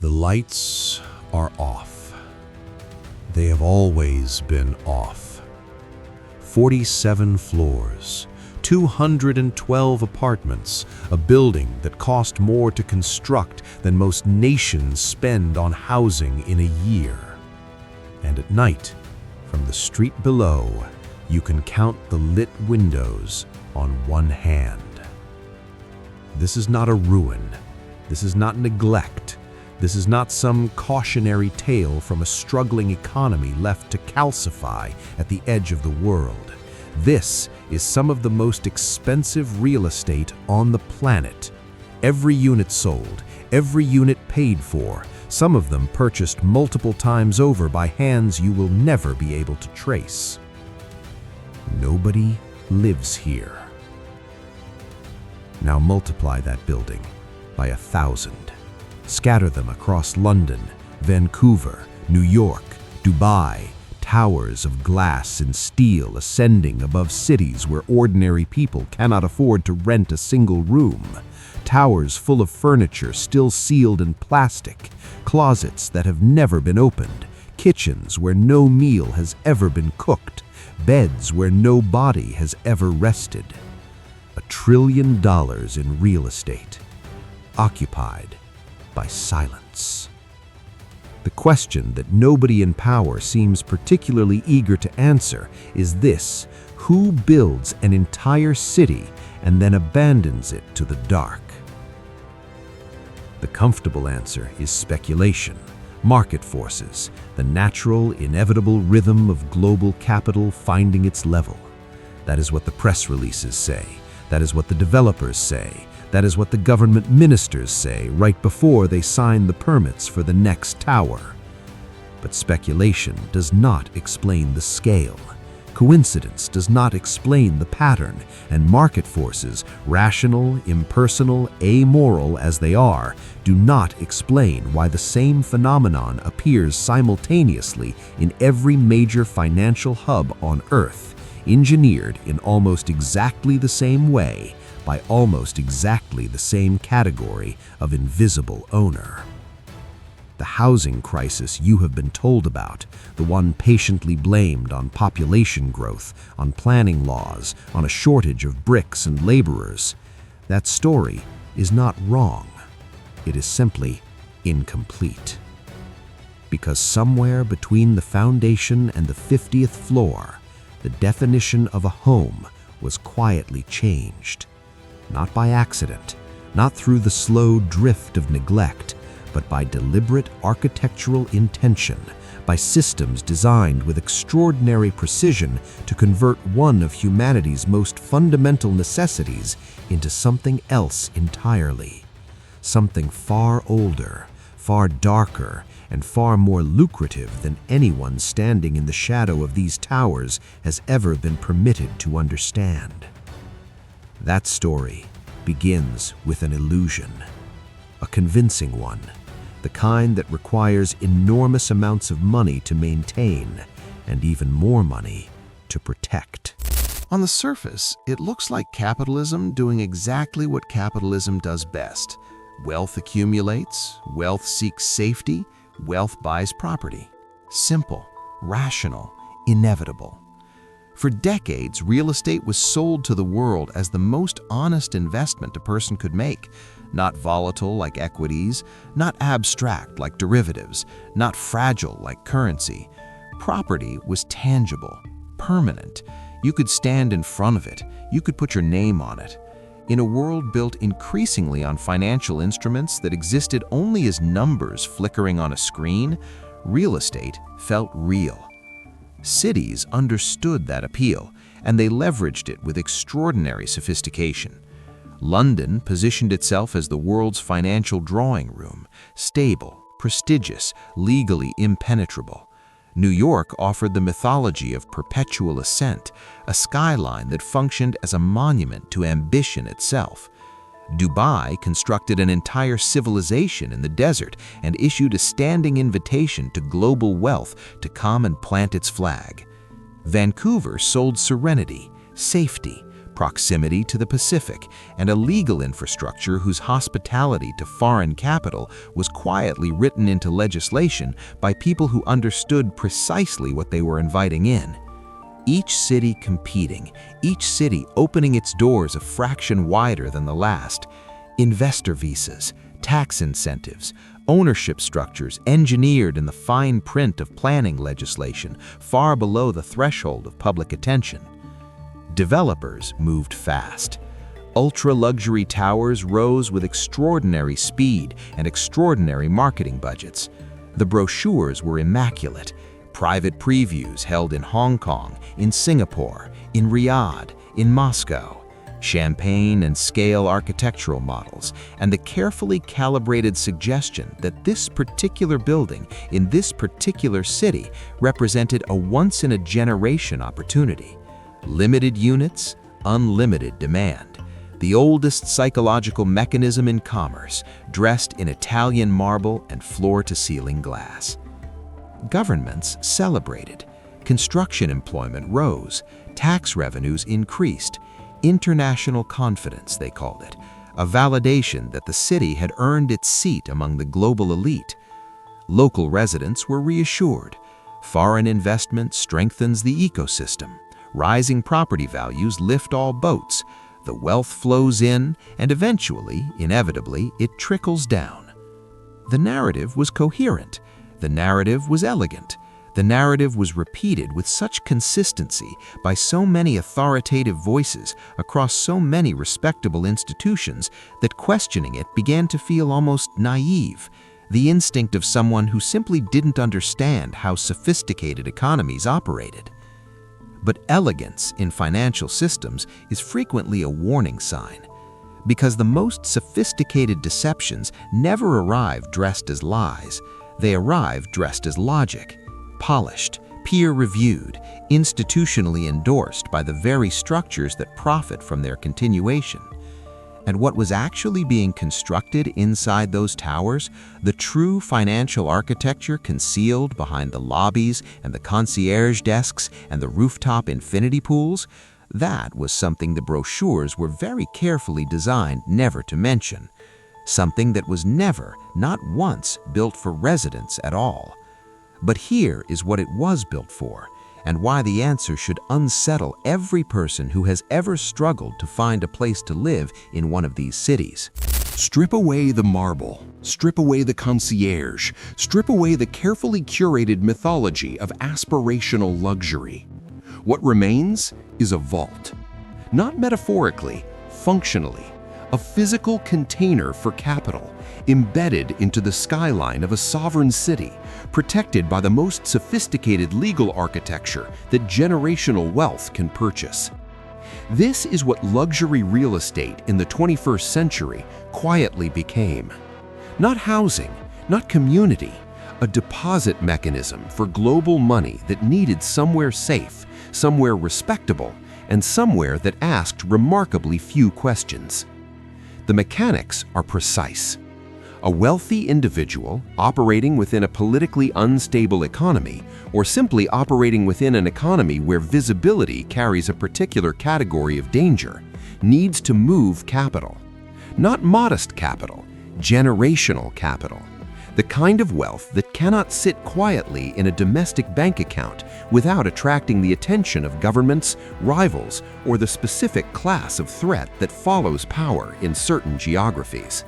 The lights are off. They have always been off. 47 floors, 212 apartments, a building that cost more to construct than most nations spend on housing in a year. And at night, from the street below, you can count the lit windows on one hand. This is not a ruin. This is not neglect. This is not some cautionary tale from a struggling economy left to calcify at the edge of the world. This is some of the most expensive real estate on the planet. Every unit sold, every unit paid for, some of them purchased multiple times over by hands you will never be able to trace. Nobody lives here. Now multiply that building by 1,000. Scatter them across London, Vancouver, New York, Dubai, towers of glass and steel ascending above cities where ordinary people cannot afford to rent a single room, towers full of furniture still sealed in plastic, closets that have never been opened, kitchens where no meal has ever been cooked, beds where no body has ever rested. $1 trillion in real estate, occupied by silence. The question that nobody in power seems particularly eager to answer is this: who builds an entire city and then abandons it to the dark? The comfortable answer is speculation, market forces, the natural, inevitable rhythm of global capital finding its level. That is what the press releases say. That is what the developers say. That is what the government ministers say right before they sign the permits for the next tower. But speculation does not explain the scale. Coincidence does not explain the pattern, and market forces, rational, impersonal, amoral as they are, do not explain why the same phenomenon appears simultaneously in every major financial hub on Earth, engineered in almost exactly the same way by almost exactly the same category of invisible owner. The housing crisis you have been told about, the one patiently blamed on population growth, on planning laws, on a shortage of bricks and laborers, that story is not wrong. It is simply incomplete. Because somewhere between the foundation and the 50th floor, the definition of a home was quietly changed. Not by accident, not through the slow drift of neglect, but by deliberate architectural intention, by systems designed with extraordinary precision to convert one of humanity's most fundamental necessities into something else entirely. Something far older, far darker, and far more lucrative than anyone standing in the shadow of these towers has ever been permitted to understand. That story begins with an illusion, a convincing one, the kind that requires enormous amounts of money to maintain and even more money to protect. On the surface, it looks like capitalism doing exactly what capitalism does best. Wealth accumulates, wealth seeks safety, wealth buys property. Simple, rational, inevitable. For decades, real estate was sold to the world as the most honest investment a person could make. Not volatile like equities, not abstract like derivatives, not fragile like currency. Property was tangible, permanent. You could stand in front of it. You could put your name on it. In a world built increasingly on financial instruments that existed only as numbers flickering on a screen, real estate felt real. Cities understood that appeal, and they leveraged it with extraordinary sophistication. London positioned itself as the world's financial drawing room, stable, prestigious, legally impenetrable. New York offered the mythology of perpetual ascent, a skyline that functioned as a monument to ambition itself. Dubai constructed an entire civilization in the desert and issued a standing invitation to global wealth to come and plant its flag. Vancouver sold serenity, safety, proximity to the Pacific, and a legal infrastructure whose hospitality to foreign capital was quietly written into legislation by people who understood precisely what they were inviting in. Each city competing, each city opening its doors a fraction wider than the last. Investor visas, tax incentives, ownership structures engineered in the fine print of planning legislation far below the threshold of public attention. Developers moved fast. Ultra-luxury towers rose with extraordinary speed and extraordinary marketing budgets. The brochures were immaculate. Private previews held in Hong Kong, in Singapore, in Riyadh, in Moscow. Champagne and scale architectural models, and the carefully calibrated suggestion that this particular building in this particular city represented a once-in-a-generation opportunity. Limited units, unlimited demand. The oldest psychological mechanism in commerce, dressed in Italian marble and floor-to-ceiling glass. Governments celebrated. Construction employment rose. Tax revenues increased. International confidence, they called it, a validation that the city had earned its seat among the global elite. Local residents were reassured. Foreign investment strengthens the ecosystem. Rising property values lift all boats. The wealth flows in, and eventually, inevitably, it trickles down. The narrative was coherent. The narrative was elegant. The narrative was repeated with such consistency by so many authoritative voices across so many respectable institutions that questioning it began to feel almost naive, the instinct of someone who simply didn't understand how sophisticated economies operated. But elegance in financial systems is frequently a warning sign, because the most sophisticated deceptions never arrive dressed as lies. They arrive dressed as logic. Polished, peer-reviewed, institutionally endorsed by the very structures that profit from their continuation. And what was actually being constructed inside those towers, the true financial architecture concealed behind the lobbies and the concierge desks and the rooftop infinity pools, that was something the brochures were very carefully designed never to mention. Something that was never, not once, built for residents at all. But here is what it was built for, and why the answer should unsettle every person who has ever struggled to find a place to live in one of these cities. Strip away the marble, strip away the concierge, strip away the carefully curated mythology of aspirational luxury. What remains is a vault. Not metaphorically, functionally, a physical container for capital, embedded into the skyline of a sovereign city, protected by the most sophisticated legal architecture that generational wealth can purchase. This is what luxury real estate in the 21st century quietly became. Not housing, not community, a deposit mechanism for global money that needed somewhere safe, somewhere respectable, and somewhere that asked remarkably few questions. The mechanics are precise. A wealthy individual operating within a politically unstable economy, or simply operating within an economy where visibility carries a particular category of danger, needs to move capital. Not modest capital, generational capital. The kind of wealth that cannot sit quietly in a domestic bank account without attracting the attention of governments, rivals, or the specific class of threat that follows power in certain geographies.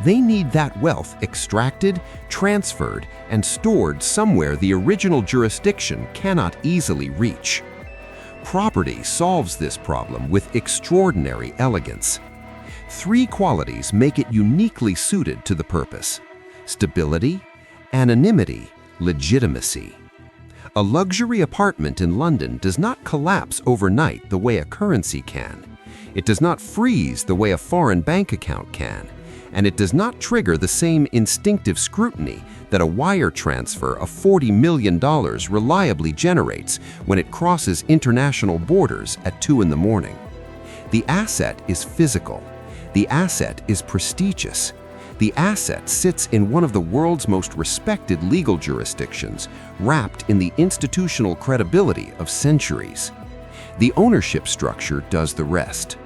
They need that wealth extracted, transferred, and stored somewhere the original jurisdiction cannot easily reach. Property solves this problem with extraordinary elegance. 3 qualities make it uniquely suited to the purpose: stability, anonymity, legitimacy. A luxury apartment in London does not collapse overnight the way a currency can. It does not freeze the way a foreign bank account can. And it does not trigger the same instinctive scrutiny that a wire transfer of $40 million reliably generates when it crosses international borders at 2 in the morning. The asset is physical. The asset is prestigious. The asset sits in one of the world's most respected legal jurisdictions, wrapped in the institutional credibility of centuries. The ownership structure does the rest.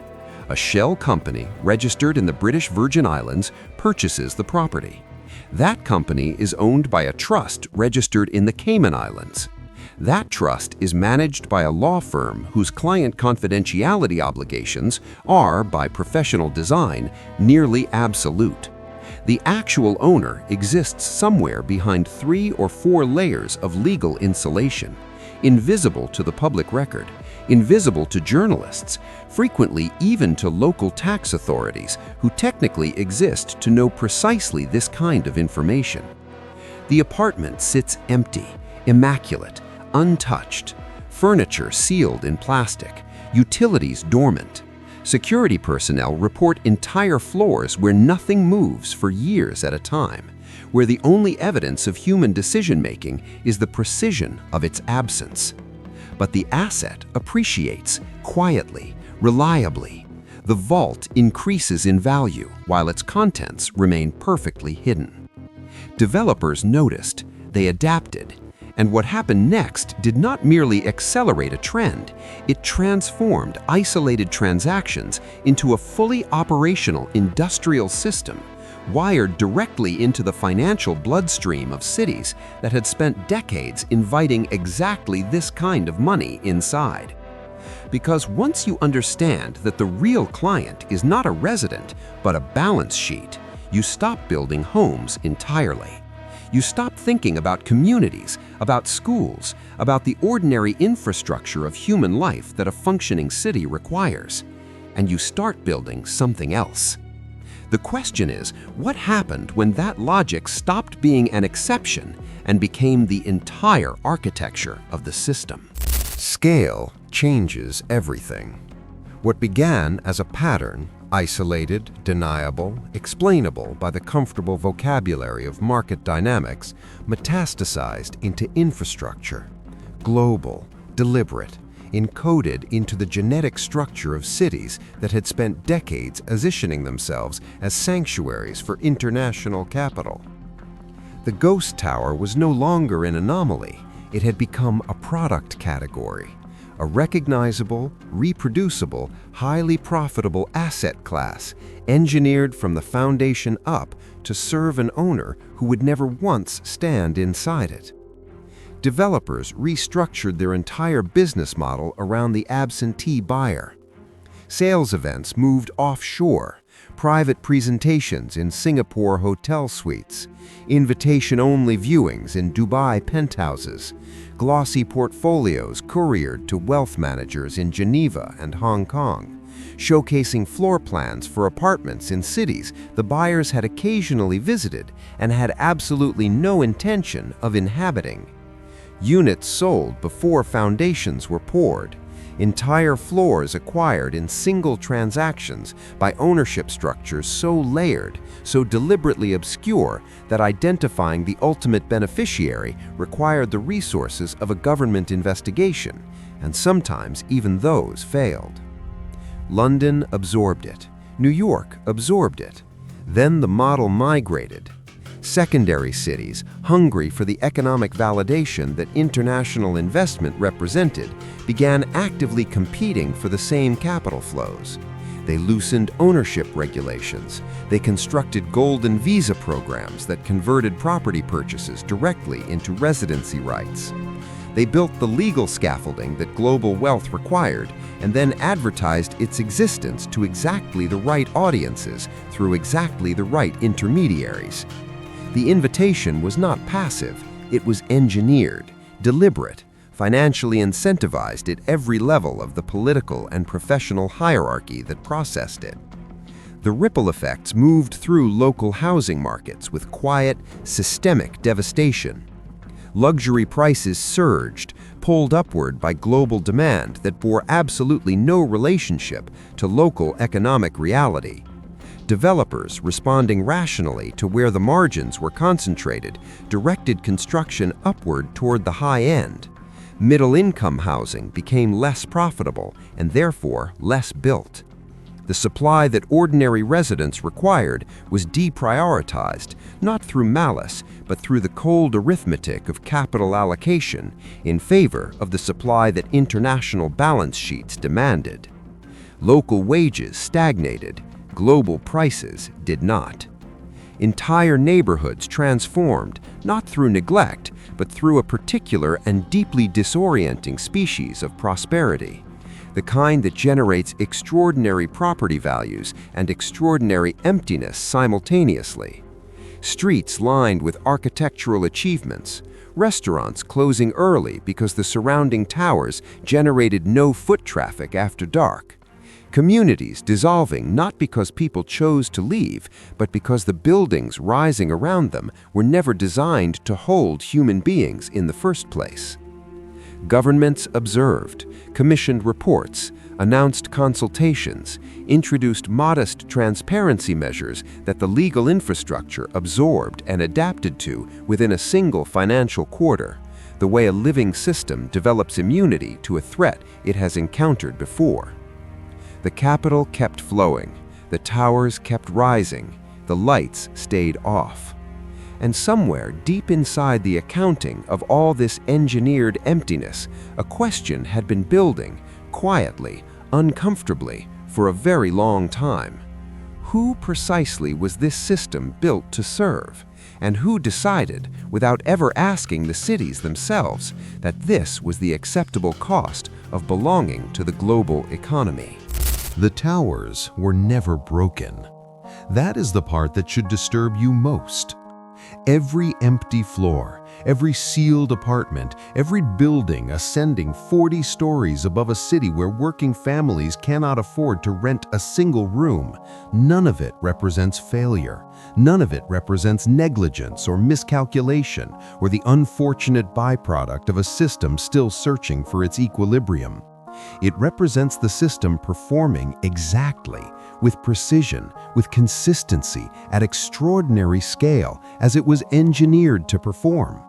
A shell company registered in the British Virgin Islands purchases the property. That company is owned by a trust registered in the Cayman Islands. That trust is managed by a law firm whose client confidentiality obligations are, by professional design, nearly absolute. The actual owner exists somewhere behind 3 or 4 layers of legal insulation, invisible to the public record, invisible to journalists, frequently even to local tax authorities who technically exist to know precisely this kind of information. The apartment sits empty, immaculate, untouched, furniture sealed in plastic, utilities dormant. Security personnel report entire floors where nothing moves for years at a time, where the only evidence of human decision-making is the precision of its absence. But the asset appreciates quietly, reliably. The vault increases in value while its contents remain perfectly hidden. Developers noticed, they adapted, and what happened next did not merely accelerate a trend, it transformed isolated transactions into a fully operational industrial system, wired directly into the financial bloodstream of cities that had spent decades inviting exactly this kind of money inside. Because once you understand that the real client is not a resident, but a balance sheet, you stop building homes entirely. You stop thinking about communities, about schools, about the ordinary infrastructure of human life that a functioning city requires, and you start building something else. The question is, what happened when that logic stopped being an exception and became the entire architecture of the system? Scale changes everything. What began as a pattern, isolated, deniable, explainable by the comfortable vocabulary of market dynamics, metastasized into infrastructure, global, deliberate, encoded into the genetic structure of cities that had spent decades positioning themselves as sanctuaries for international capital. The ghost tower was no longer an anomaly, it had become a product category, a recognizable, reproducible, highly profitable asset class, engineered from the foundation up to serve an owner who would never once stand inside it. Developers restructured their entire business model around the absentee buyer. Sales events moved offshore, private presentations in Singapore hotel suites, invitation-only viewings in Dubai penthouses, glossy portfolios couriered to wealth managers in Geneva and Hong Kong, showcasing floor plans for apartments in cities the buyers had occasionally visited and had absolutely no intention of inhabiting. Units sold before foundations were poured, entire floors acquired in single transactions by ownership structures so layered, so deliberately obscure that identifying the ultimate beneficiary required the resources of a government investigation, and sometimes even those failed. London absorbed it. New York absorbed it. Then the model migrated. Secondary cities, hungry for the economic validation that international investment represented, began actively competing for the same capital flows. They loosened ownership regulations. They constructed golden visa programs that converted property purchases directly into residency rights. They built the legal scaffolding that global wealth required and then advertised its existence to exactly the right audiences through exactly the right intermediaries. The invitation was not passive, it was engineered, deliberate, financially incentivized at every level of the political and professional hierarchy that processed it. The ripple effects moved through local housing markets with quiet, systemic devastation. Luxury prices surged, pulled upward by global demand that bore absolutely no relationship to local economic reality. Developers, responding rationally to where the margins were concentrated, directed construction upward toward the high end. Middle-income housing became less profitable and therefore less built. The supply that ordinary residents required was deprioritized, not through malice, but through the cold arithmetic of capital allocation in favor of the supply that international balance sheets demanded. Local wages stagnated, global prices did not. Entire neighborhoods transformed, not through neglect, but through a particular and deeply disorienting species of prosperity, the kind that generates extraordinary property values and extraordinary emptiness simultaneously. Streets lined with architectural achievements, restaurants closing early because the surrounding towers generated no foot traffic after dark. Communities dissolving not because people chose to leave, but because the buildings rising around them were never designed to hold human beings in the first place. Governments observed, commissioned reports, announced consultations, introduced modest transparency measures that the legal infrastructure absorbed and adapted to within a single financial quarter, the way a living system develops immunity to a threat it has encountered before. The capital kept flowing, the towers kept rising, the lights stayed off. And somewhere deep inside the accounting of all this engineered emptiness, a question had been building, quietly, uncomfortably, for a very long time. Who precisely was this system built to serve? And who decided, without ever asking the cities themselves, that this was the acceptable cost of belonging to the global economy? The towers were never broken. That is the part that should disturb you most. Every empty floor, every sealed apartment, every building ascending 40 stories above a city where working families cannot afford to rent a single room, none of it represents failure. None of it represents negligence or miscalculation or the unfortunate byproduct of a system still searching for its equilibrium. It represents the system performing exactly, with precision, with consistency, at extraordinary scale, as it was engineered to perform.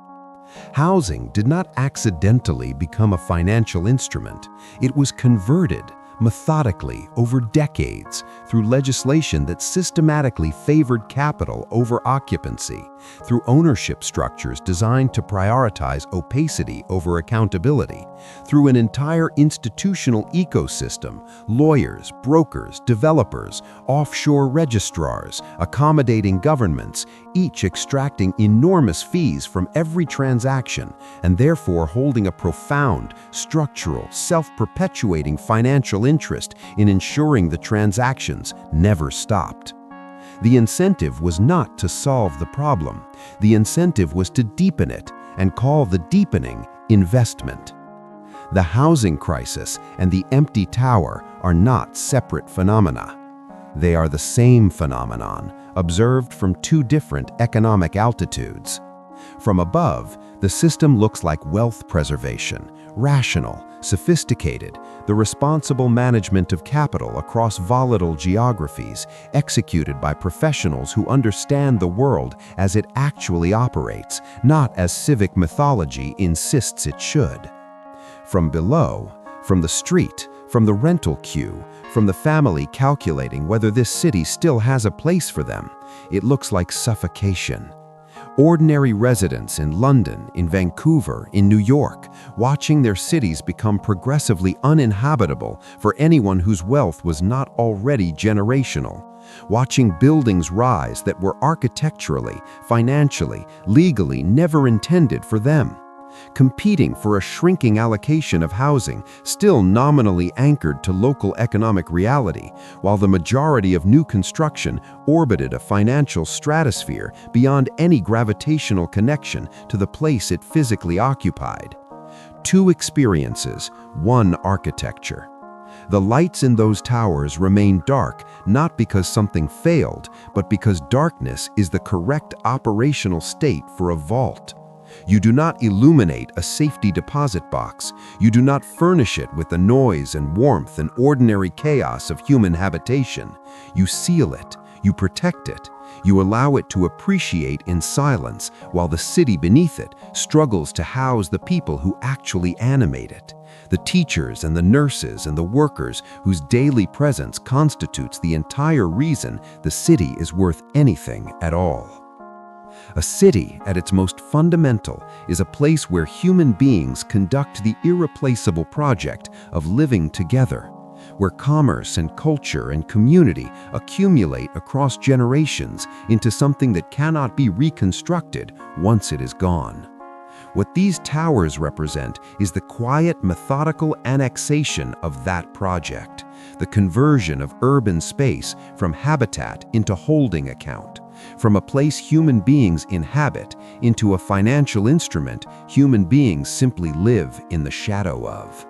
Housing did not accidentally become a financial instrument. It was converted, methodically, over decades, through legislation that systematically favored capital over occupancy, through ownership structures designed to prioritize opacity over accountability, through an entire institutional ecosystem, lawyers, brokers, developers, offshore registrars, accommodating governments, each extracting enormous fees from every transaction and therefore holding a profound, structural, self-perpetuating financial interest in ensuring the transactions never stopped. The incentive was not to solve the problem. The incentive was to deepen it and call the deepening investment. The housing crisis and the empty tower are not separate phenomena. They are the same phenomenon, observed from two different economic altitudes. From above, the system looks like wealth preservation, rational, sophisticated, the responsible management of capital across volatile geographies, executed by professionals who understand the world as it actually operates, not as civic mythology insists it should. From below, from the street, from the rental queue, from the family calculating whether this city still has a place for them, it looks like suffocation. Ordinary residents in London, in Vancouver, in New York, watching their cities become progressively uninhabitable for anyone whose wealth was not already generational. Watching buildings rise that were architecturally, financially, legally never intended for them. Competing for a shrinking allocation of housing still nominally anchored to local economic reality, while the majority of new construction orbited a financial stratosphere beyond any gravitational connection to the place it physically occupied. Two experiences, one architecture. The lights in those towers remain dark not because something failed, but because darkness is the correct operational state for a vault. You do not illuminate a safety deposit box. You do not furnish it with the noise and warmth and ordinary chaos of human habitation. You seal it. You protect it. You allow it to appreciate in silence while the city beneath it struggles to house the people who actually animate it. The teachers and the nurses and the workers whose daily presence constitutes the entire reason the city is worth anything at all. A city, at its most fundamental, is a place where human beings conduct the irreplaceable project of living together, where commerce and culture and community accumulate across generations into something that cannot be reconstructed once it is gone. What these towers represent is the quiet, methodical annexation of that project, the conversion of urban space from habitat into holding account, from a place human beings inhabit into a financial instrument human beings simply live in the shadow of.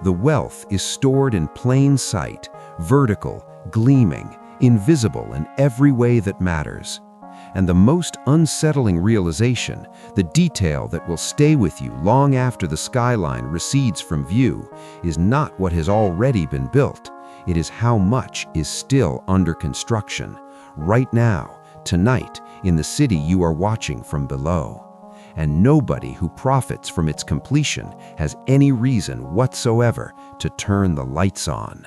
The wealth is stored in plain sight, vertical, gleaming, invisible in every way that matters. And the most unsettling realization, the detail that will stay with you long after the skyline recedes from view, is not what has already been built. It is how much is still under construction, right now, tonight, in the city you are watching from below. And nobody who profits from its completion has any reason whatsoever to turn the lights on.